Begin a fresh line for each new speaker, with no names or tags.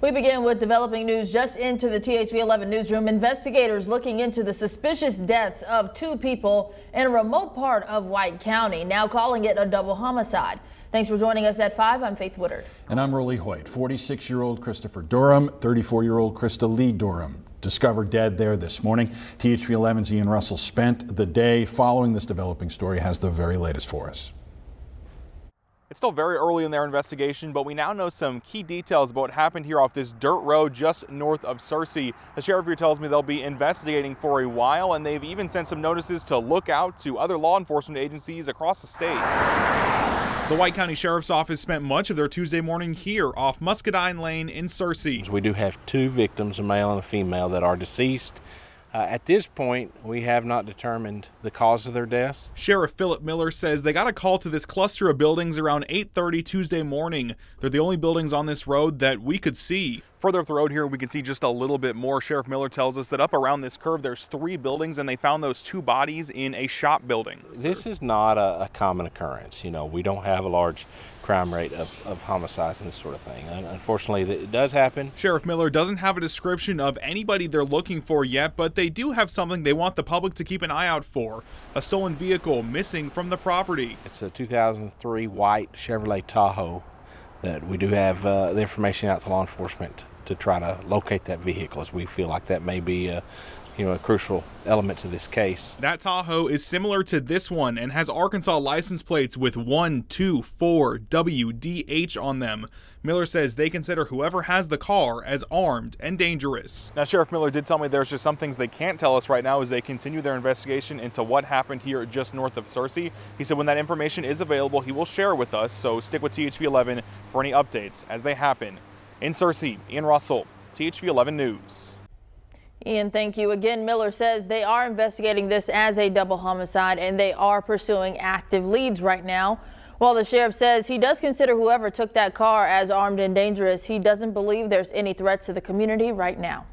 We begin with developing news just into the THV 11 newsroom. Investigators looking into the suspicious deaths of two people in a remote part of White County, now calling it a double homicide. Thanks for joining us at 5. I'm Faith Woodard.
And I'm Rolly Hoyt. 46-year-old Christopher Durham, 34-year-old Krista Lee Durham, discovered dead there this morning. THV 11's Ian Russell spent the day following this developing story, has the very latest for us.
It's still very early in their investigation, but we now know some key details about what happened here off this dirt road just north of Searcy. The sheriff here tells me they'll be investigating for a while, and they've even sent some notices to look out to other law enforcement agencies across the state. The White County Sheriff's Office spent much of their Tuesday morning here off Muscadine Lane in Searcy.
We do have two victims, a male and a female, that are deceased. At this point, we have not determined the cause of their deaths.
Sheriff Philip Miller says they got a call to this cluster of buildings around 8:30 Tuesday morning. They're the only buildings on this road that we could see. Further up the road here, we can see just a little bit more. Sheriff Miller tells us that up around this curve, there's 3 buildings, and they found those 2 bodies in a shop building.
This is not a common occurrence. You know, we don't have a large crime rate of homicides and this sort of thing. Unfortunately, it does happen.
Sheriff Miller doesn't have a description of anybody they're looking for yet, but they do have something they want the public to keep an eye out for: a stolen vehicle missing from the property.
It's a 2003 white Chevrolet Tahoe that we do have the information out to law enforcement to try to locate that vehicle, as we feel like that may be a crucial element to this case.
That Tahoe is similar to this one and has Arkansas license plates with 124 WDH on them. Miller says they consider whoever has the car as armed and dangerous. Now, Sheriff Miller did tell me there's just some things they can't tell us right now as they continue their investigation into what happened here just north of Searcy. He said when that information is available, he will share it with us, so stick with THV 11 for any updates as they happen. In Searcy, Ian Russell, THV 11 News.
Ian, thank you. Again, Miller says they are investigating this as a double homicide and they are pursuing active leads right now. While the sheriff says he does consider whoever took that car as armed and dangerous, he doesn't believe there's any threat to the community right now.